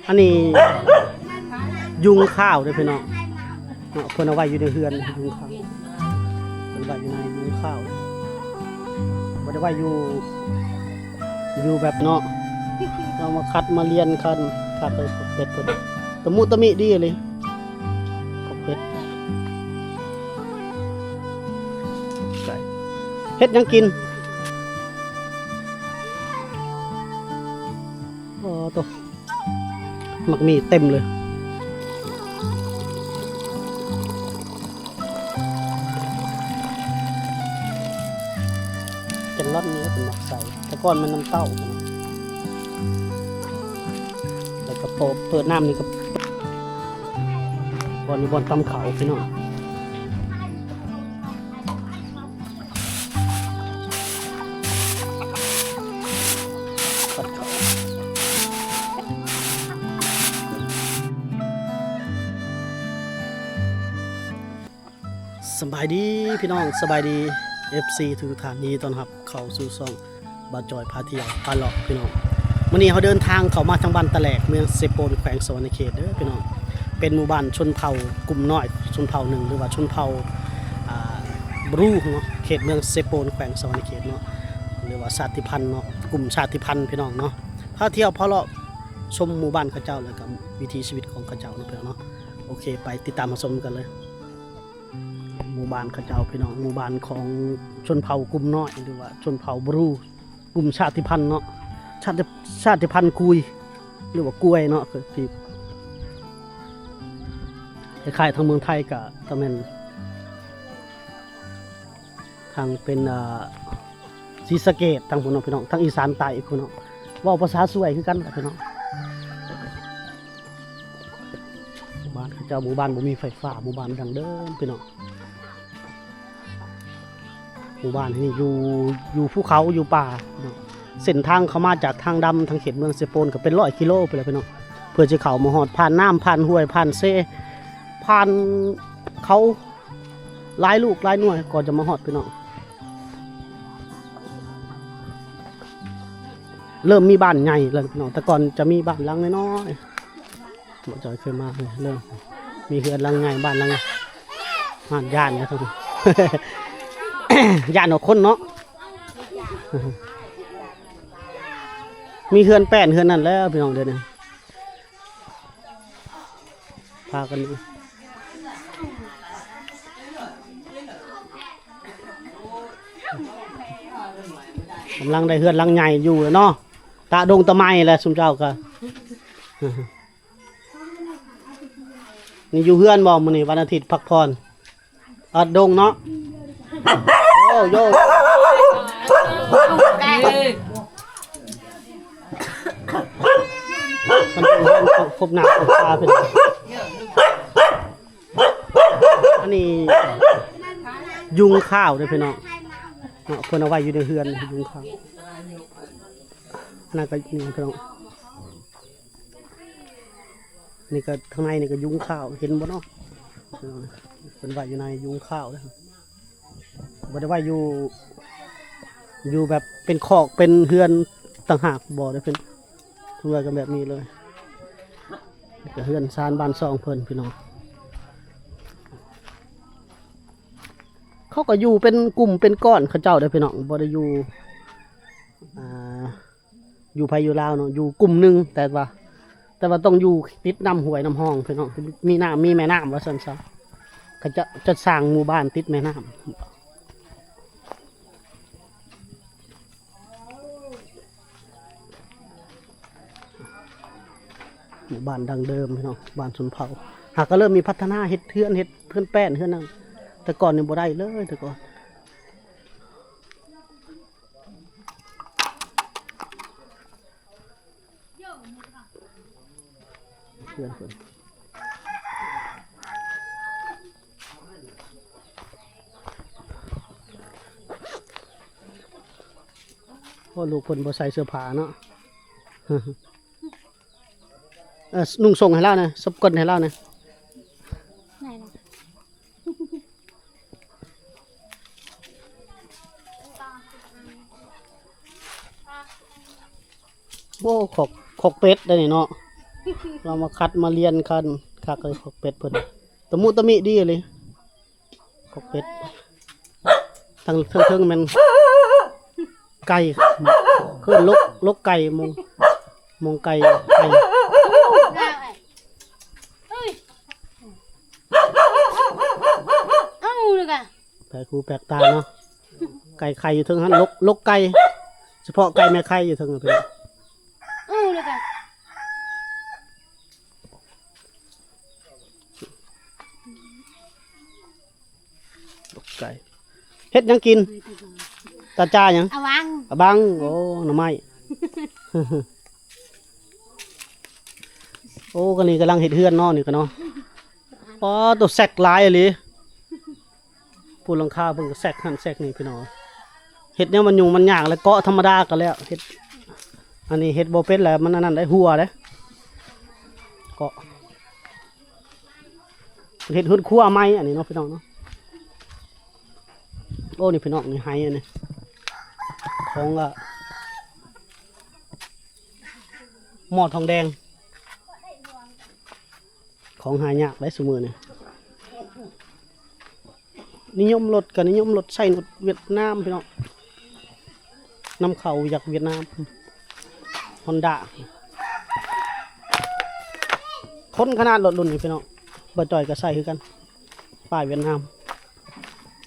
อันนี้ยุงข้าวด้วยพี่น้องเนาะเพิ่นเอาไว้อยู่ในเฮือนยุงข้าวเพิ่นไว้อยู่ในยุงข้าวบ่ได้ไว้อยู่แบบเนาะเรามาคัดมาเรียนคัดไปเป็ดเพิ่นตะมุตะมิดีเลยเป็ดไก่เฮ็ดยังกินตัวหมักมีเต็มเลยเป็นร่อนนี้เป็นหมักใส่แต่ก่อนมันน้ำเต้าแล้วก็เปิดน้ำนี่ก็บอลนี่บอลตำเขาพี่น้องสบายดีพี่น้องสบายดี FC ทุกท่านนี้ต้อนรับเข้าสู่ช่องบาจอยพาเที่ยวพาเลาะพี่น้องวันนี้เขาเดินทางเข้ามาทางบ้านตะแหลกเมืองเซโปนแขวงสวรรณเขตเด้อพี่น้องเป็นหมู่บ้านชนเผ่ากลุ่มน้อยชนเผ่าหนึ่งหรือว่าชนเผ่าบรูเนาะเขตเมืองเซโปนแขวงสวรรณเขตเนาะหรือว่าชาติพันธุ์เนาะกลุ่มชาติพันธุ์พี่น้องเนาะพาเที่ยวพาเลาะชมหมู่บ้านเขาเจ้าแล้วกับวิถีชีวิตของเขาเจ้าเนาะพี่น้องเนาะโอเคไปติดตามมาชมกันเลยหมู่บ้านเขาเจ้าพี่น้องหมู่บ้านของชนเผ่ากลุ่มน้อยหรือว่าชนเผ่าบรูกลุ่มชาติพันธุ์เนาะชาติพันธุ์กุยหรือว่ากล้วยเนาะคือที่คล้ายๆทางเมืองไทยกับตะเมนทางเป็นศรีสะเกษทางพี่น้องทางอีสานใต้พี่น้องว่าภาษาสวยคือกันพี่น้องหมู่บ้านเขาเจ้าหมู่บ้านบ่มีไฟฟ้าหมู่บ้านดังเดิมพี่น้องหมู่บ้านที่อยู่ภูเขาอยู่ป่าเส้นทางเขามาจากทางดำทางเขตเมืองเซโปนก็เป็น100 กิโลไปแล้วพี่น้องเพื่อจะเข้ามาฮอดผ่านน้ำผ่านห้วยผ่านเซผ่านเขาหลายลูกหลายหน่วยก่อนจะมาฮอดพี่น้องเริ่มมีบ้านใหญ่แล้วพี่น้องแต่ก่อนจะมีบ้านหลังน้อยๆบ่จอยเคยมาเลยเริ่มมีเฮือนหลังใหญ่บ้านหลังบ้านย่านนะทุกคน ย่านของคนเนาะมีเฮือนแป้นเฮือนนั่นแล้วพี่น้องเดี๋ยวนี้พากันกำลังได้เฮือนหลังใหญ่อยู่เนาะตาดงตะไม้แหละสุมเจ้าก็นี่อยู่เฮือนบ่มื้อนี้วันอาทิตย์พักผ่อนอัดดงเนาะโอ้โยมันเป็นครบหนักครบตาเป็นอันนี้ยุงข้าวด้วยพี่น้องเนาะเพิ่นเอาไว้อยู่ในเฮือนยุงข้าวนั่นก็นี่พี่น้องนี่ก็ข้างในนี่ก็ยุงข้าวเห็นบ่เนาะเป็นไว้อยู่ในยุงข้าวนะครับบ่ได้ไว้อยู่แบบเป็นคอกเป็นเฮือนต่างหากบ่ได้เป็นเฮือนกันแบบนี้เลยก็เฮือนซานบ้านซองเพิ่นพี่น้องเขาก็อยู่เป็นกลุ่มเป็นก้อนเขาเจ้าได้พี่น้องบ่ได้อยู่ไผอยู่ลาวเนาะอยู่กลุ่มนึงแต่ว่าต้องอยู่ติดน้ำห้วยน้ำห้องพี่น้องมีน้ำมีแม่น้ำว่าซั่นซะเขาจะสร้างหมู่บ้านติดแม่น้ำหมู่บ้านดังเดิมพี่น้องบ้านชนเผ่าหากก็เริ่มมีพัฒนาเฮ็ดเทือนแป้นเฮือนนั่นแต่ก่อนนี่บ่ได้เลยแต่ก่อนเฮือนเพิ่นพ่อลูกเพิ่นบ่ใส่เสื้อผ้าเนาะ นุ่งส่งให้เล่านะสบกลให้เล่านะไหนล่ะโอ้ขอกเป็ดได้นี่เนาะ เรามาคัดมาเรียนกันคักเลยขอกเป็ดเพิ่นตะมุตะมิดีเลยขอกเป็ดทางเทิงๆมันไก่คือลกไก่มงไก่แปลกหูแปลกตาเนาะไก่ไข่อยู่เทิงหันลกไก่เฉพาะไก่แม่ไข่อยู่เทิงเพิ่นไก่เฮ็ดยังกินตาจ้ายังอะบังโอ้หน่อไม้ โอ้กันนี่กำลังเฮ็ดเฮือนเนาะนี่ก็เนาะอ๋อตัวแซกหลายอีหลีปูหลังคาเพิ่นก็แซกหั่นแซกนี่พี่น้องเฮ็ดเนี่ยมันยุ่งมันยากแล้วเกาะธรรมดาก็แล้วเฮ็ดอันนี้เฮ็ดบ่เป็นแล้วมันอันนั้นได้หัวเด้เกาะเฮ็ดหุ่นครัวไม้อันนี้เนาะพี่น้องเนาะโอ้นี่พี่น้องนี่ไห้อันนี้ของอะหม้อทองแดงของหายากได้สมือเนี่ยนิยมรถกับนิยมรถใส่รถเวียดนามพี่น้องนำเข้าจากเวียดนามฮอนด้าคนขนาดรถรุ่นนี้พี่น้องบ่จ่อยก็ใส่คือกันป้ายเวียดนาม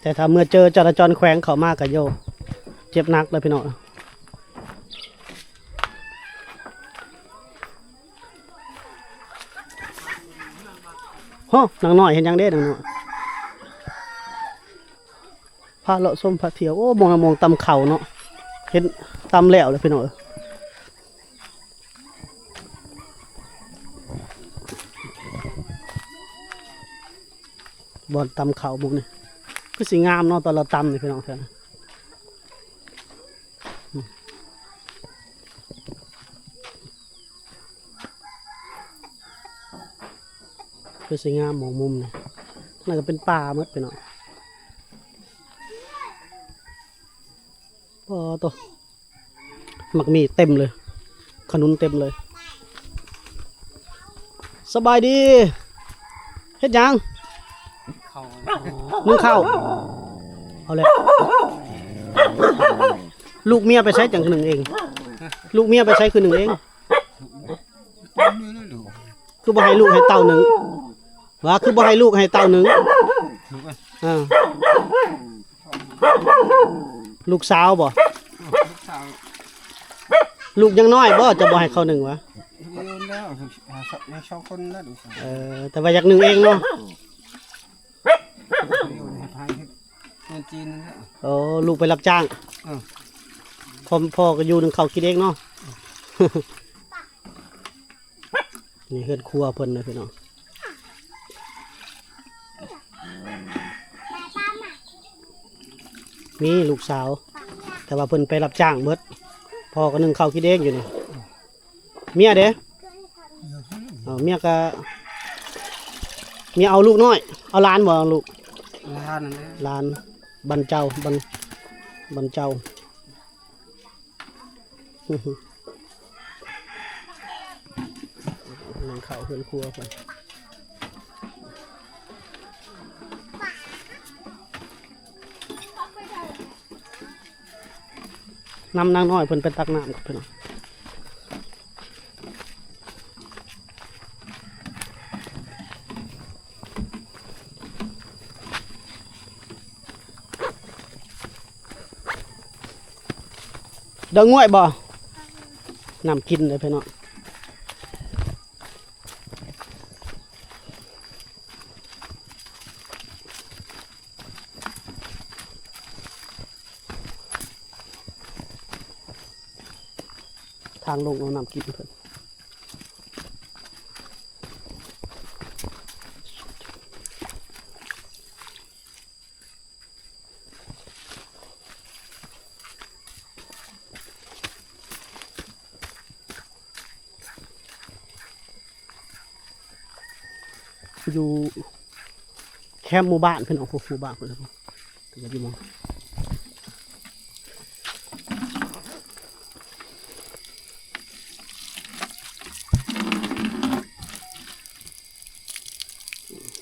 แต่ถ้าเมื่อเจอจราจรแขวงเขามากกับโยเจ็บหนักเลยพี่น้องฮะนางน้อยเห็นยังเด้นางน้อยพาเลาะส้มพาเที่ยวโอ้มองตำเข่าเนาะเห็นตำแล้วเลยพี่น้องบอลตำเข่าบุกนี่ก็สีงามเนาะตอนเราตำนี่พี่น้องเถอะคือสีงามมองมุมนี่น่าจะเป็นป่าหมดพี่น้องพอตัวหมักมีเต็มเลยขนุนเต็มเลยสบายดีเฮ็ดยังนึ่งข้าวเอาเลยลูกเมียไปใช้จังคือหนึ่งเองลูกเมียไปใช้คือหนึ่งเองคือบ่ให้ลูกให้เต่าหนึ่งว่าคือบ่ให้ลูกให้เต่าหนึ่งลูกสาวบ่ลูกยังน้อยบ่จะบ่ให้เขาหนึ่งวะแต่ว่าอยากหนึ่งเองเนาะโอ้ลูกไปรับจ้างพ่อก็อยู่หนึ่งเขากินเองเนาะนี่เฮือนครัวเพิ่นเลยพี่น้องมีลูกสาวแต่ว่าเพิ่นไปรับจ้างเบิดพ่อก็นึ่งข้าวกินเองอยู่นี่เมียเด้เมียก็เมียเอาลูกน้อยเอาหลานบ่ลูกหลานบรรเจ้าบรรเจ้านึ่งข้าวเฮือนครัวเพิ่นนางน้อยเพิ่นเป็นตักน้ำกับเพิ่นเดินง่วยบ่น้ำกินเลยเพิ่นเนาะทางลงเอาน้ำกินเพิ่นอยู่แคมป์หมู่บ้านเพิ่นออกหมู่บ้านเพิ่นครับอย่าไปมอง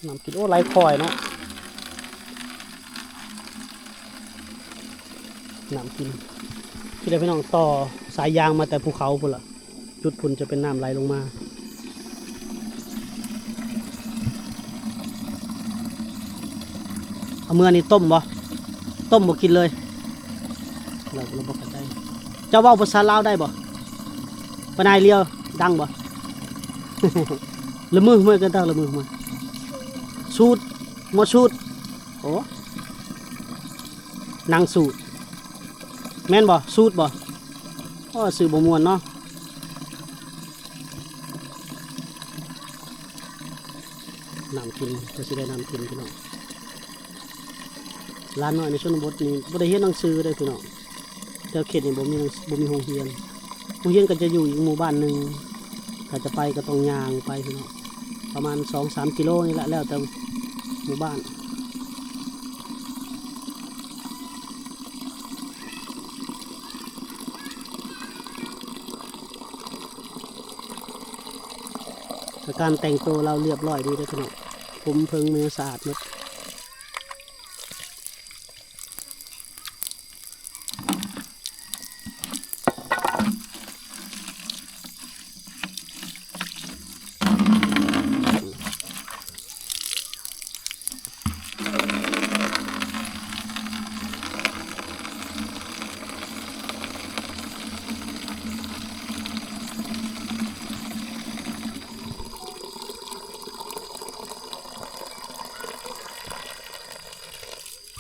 น้ำกินโอ้ไหลคอยเนาะน้ำกินที่ได้พี่น้องต่อสายยางมาแต่ภูเขาพุ่นละจุดพุ่นจะเป็นน้ำไหลลงมาเอาเมื่อนี้ต้มบ่กินเลยเราบ่เข้าใจเจ้าเว้าภาษาลาวได้บ่ปนายเลียวดังบ่ ละมือกันตั้งละมือมาสูตรมาสูตรโอ้นางสูตรแม่นบ่สูตรบ่ก็สื่อบ่มวนเนาะน้ำกินจะสิได้น้ำกินพี่น้องร้านน้อยในชนบทนี่บ่ได้เรียนหนังสือได้พี่น้องแต่เขตนี่บ่มีโรงเรียนก็จะอยู่อีกหมู่บ้านหนึ่งถ้าจะไปก็ต้องย่างไปพี่น้องประมาณ 2-3 กิโลนี่แหละแล้วแต่หมู่บ้านการแต่งตัวเราเรียบร้อยดีเลยพี่น้องผมเพิ่งมือสะอาดหมด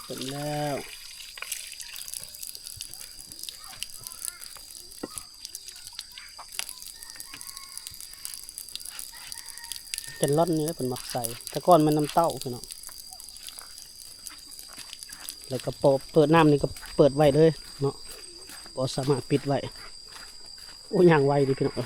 เสร็จแล้วจะร่อนนี่แล้วเป็นหมักใส่แต่ก่อนมันน้ำเต้าพี่น้องแล้วก็เปิดน้ำนี่ก็เปิดไว้เลยเนาะก็สามารถปิดไว้โอ้ย่างไวดีพี่น้อง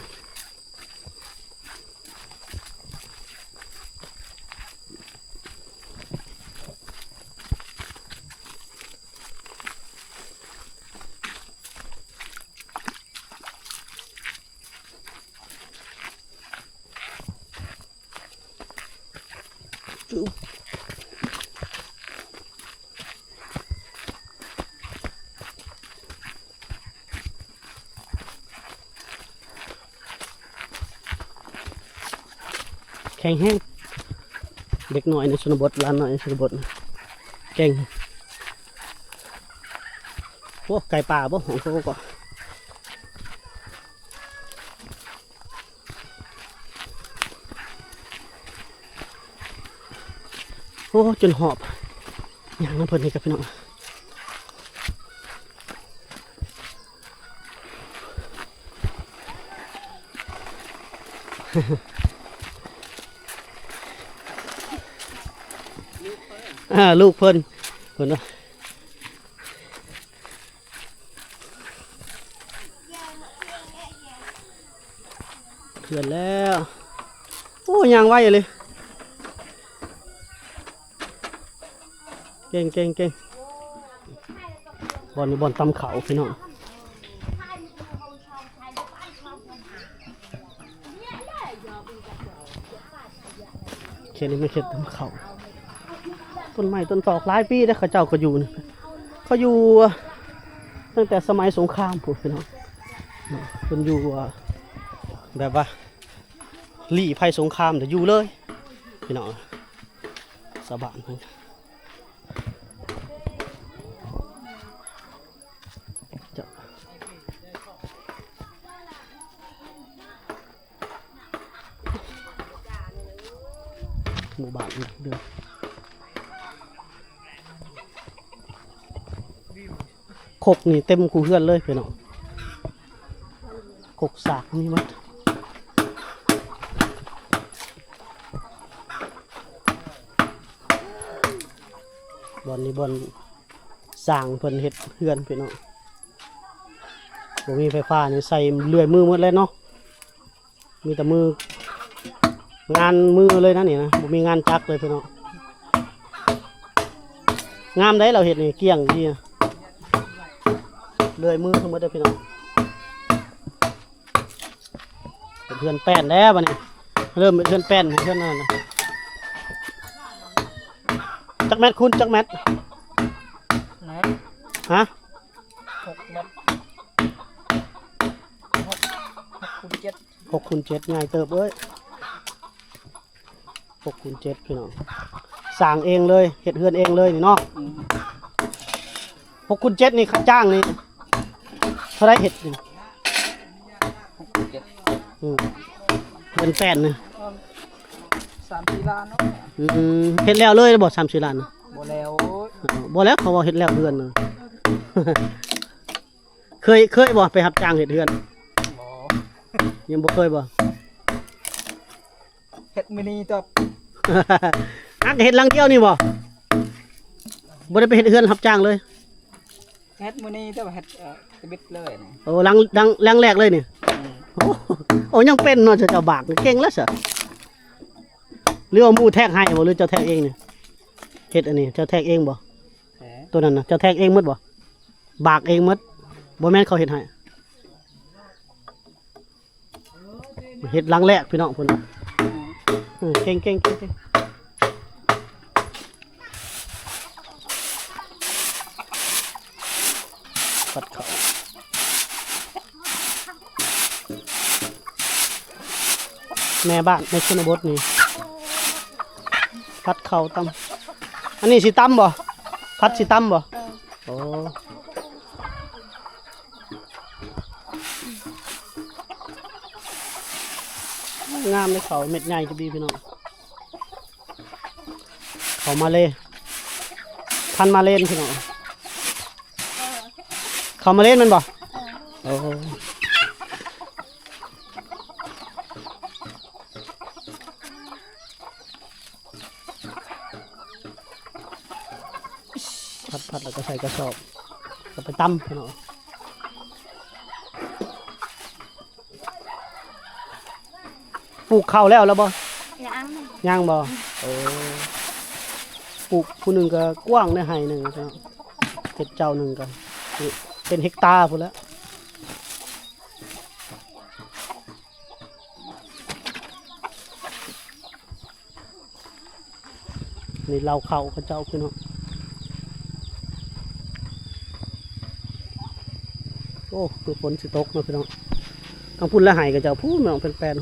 แข็งแห้งเด็กหน่อยในชนบทร้านหน่อยในชนบทเก่งพวกไก่ป่าพวกของเขาก็โอ้จนหอบอย่างน้ำเพลินนี่กับพี่น้องลูกเพิ่นเนาะเพื่อนแล้วโอ้ยางไวเลยเก่งบอลนี่บอลตำเขาพี่น้องเขตนี้ไม่เขตตำเขาต้นไม้ต้นตอกหลายปีแล้วเขาเจ้าก็อยู่เขาอยู่ตั้งแต่สมัยสงครามพูดพี่น้องเป็นอยู่แบบว่าหลีภัยสงครามแต่อยู่เลยพี่น้องสบายมันหมู่บ้านเดิมขกนี่เต็มคูเฮือนเลยพี่น้องขกสากนี่มัดบอลนี่บอลสร้างเพิ่นเฮ็ดเฮือนพี่น้องบ่มีไฟฟ้านี่ใส่เลื่อยมือหมดเลยเนาะมีแต่งานมือเลยนะนี่นะบ่มีงานจักเลยพี่น้องงามได้เราเฮ็ดนี่เกลี้ยงดีนะเลื่อยมือทั้งหมดเลยพี่น้องเป็นเพื่อนแป้นแล้วบัดนี้เริ่มเป็นเพื่อนแป้นเพื่อนนั่นนะ จักแมทคุณจักแมท ไหน ฮะ 6 เมตร6 6 คูณ 7 6 คูณ 7ง่ายเติบเอ้ย6 คูณ 7พี่น้องสร้างเองเลยเฮ็ดเฮือนเองเลยนี่เนาะ6 คูณ 7นี่ค่าจ้างนี่เท่าไรเฮ็ดนี่ 6 คูณ 7 เงินแฟนนี่ 3-4 ล้านเนาะ เฮ็ดแล้วเลยบ่3-4ล้านน่ะ บ่แล้ว บ่แล้วเขาว่าเฮ็ดแล้วเฮือนน่ะ เคยบ่ไปรับจ้างเฮ็ดเฮือน บ่ ยังบ่เคยบ่ เฮ็ดมื้อนี้ตอบ อักเฮ็ดหลังเดียวนี่บ่บ่ได้ไปเฮ็ดเฮือนรับจ้างเลย เฮ็ดมื้อนี้แต่ว่าเฮ็ดชีวิตเลยนี่ โอ้หลังแรกเลยนี่โอ้ยังเป็นเนาะเจ้าบากนี่เก่งแล้วซะหรือว่าหมู่แทกให้บ่หรือเจ้าแทกเองนี่เฮ็ดอันนี้เจ้าแทกเองบ่ แหม ตัวนั้นน่ะเจ้าแทกเองหมดบ่บากเองหมดบ่แม่นเขาเฮ็ดให้เฮ็ดหลังแรกพี่น้องพุ่นน่ะเก่งปัดเขาแม่บ้านในชนบทนี่พัดเข่าตำอันนี้สิตำบ่พัดสิตำบ่โอ้งามเลยเขาเม็ดใหญ่จะดีพี่น้องเขามาเลยพันมาเล่นพี่น้องเขามาเล่นมันบ่โอ้พัดแล้วก็ใส่กระสอบก็ไปตำพี่น้องปลูกข้าวแล้วบ่ยังบ่โอ้ปลูกผู้หนึ่งก็กว้างในไห่หนึ่งพี่น้องเห็ดเจ้าหนึ่งก็เป็นเฮกตาร์พุ่นแล้วนี่เราเข้าเขาเจ้าพี่น้องโอ้คือฝนสิตกเนาะพี่น้องต้องพูดละหายกับเจ้าพูดน้องเป็นแปลน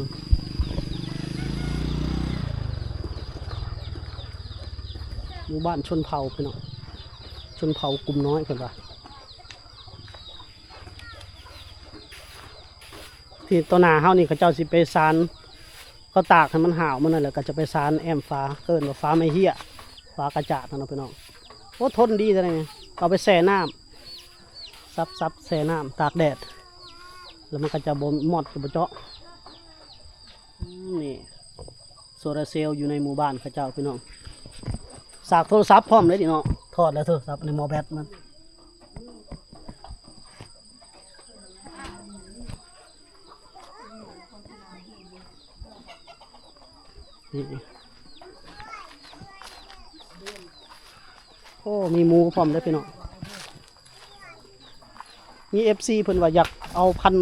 หมู่บ้านชนเผ่าพี่น้องชนเผ่ากลุ่มน้อยเพิ่นว่าที่ต้นนาเฮานี่เขาเจ้าสิไปซานเขาตากให้มันห่าวมันนั่นแหละก็จะไปซานแอมฟ้าเกินว่าฟ้าไม่เหี้ยฟ้ากระจาดนะพี่น้องโอ้ทนดีจังเลยเอาไปแช่น้ำซับแช่น้ำตากแดดแล้วมันก็จะบ่หมดจะบ่เจาะนี่โซลาร์เซลล์อยู่ในหมู่บ้านเขาเจ้าพี่น้องสากโทรศัพท์พร้อมเลยดิเนาะถอดแล้วโทรศัพท์ในหม้อแบตมันนี่โอ้มีหมูพร้อมเลยพี่น้องมี FC เพิ่นว่าอยากเอาพัน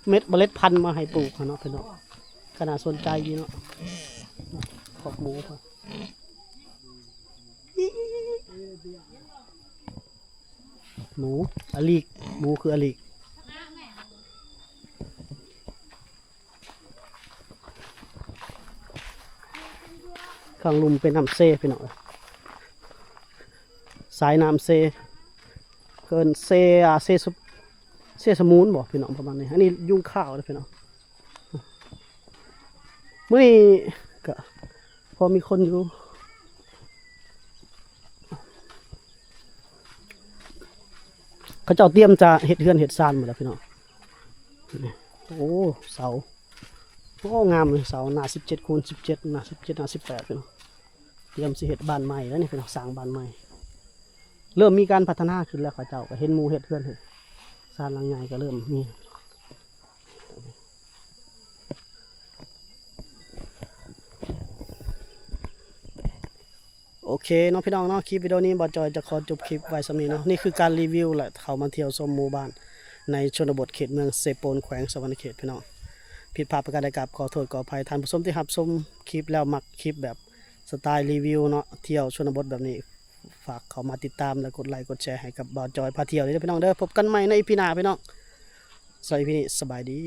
เม็ดเมล็ดพันธุ์มาให้ปลูกเนาะพี่น้องขนาดสนใจดีเนาะขอบหมูครับหมูอลีกหมูคืออลีกข้างลุมเป็นน้ำเซ่พี่น้องสายน้ำเซ่เกินเซ่สมูนบอกพี่น้องประมาณนี้อันนี้ยุ่งข้าวเลยพี่น้องเมื่อนี้ก็พอมีคนอยู่เขาเจ้าเตรียมจะเห็ดเฮือนเห็ดซานหมดแล้วพี่น้องโอ้เสาโอ้งามเลยเสาหน้า17 คูณ 17หน้า17หน้า18พี่น้องเตรียมสิเห็ดบ้านใหม่แล้วนี่พี่น้องสร้างบ้านใหม่เริ่มมีการพัฒนาขึ้นแล้วเขาเจ้าก็เห็นหมูเห็ดเฮือนเห็ดซานหลังใหญ่ก็เริ่มมีโอเคเนาะพี่น้องเนาะคลิปวิดีโอนี้บอจอยจะขอจบคลิปไว้สำนี้เนาะนี่คือการรีวิวแหละเขามาเที่ยวชมหมู่บ้านในชนบทเขตเมืองเซโปนแขวงสวรรณเขตพี่น้องผิดพลาดประการใดกับขอโทษขออภัยท่านผู้ชมที่รับชมคลิปแล้วมักคลิปแบบ สไตล์รีวิวเนาะเที่ยวชนบทแบบนี้ฝากเขามาติดตามและกดไลค์กดแชร์ให้กับบ่าวจอยพาเที่ยวนี่เด้อพี่น้องเด้อพบกันใหม่ในอีพีหน้าพี่น้องสวัสดีพี่นี่สบายดี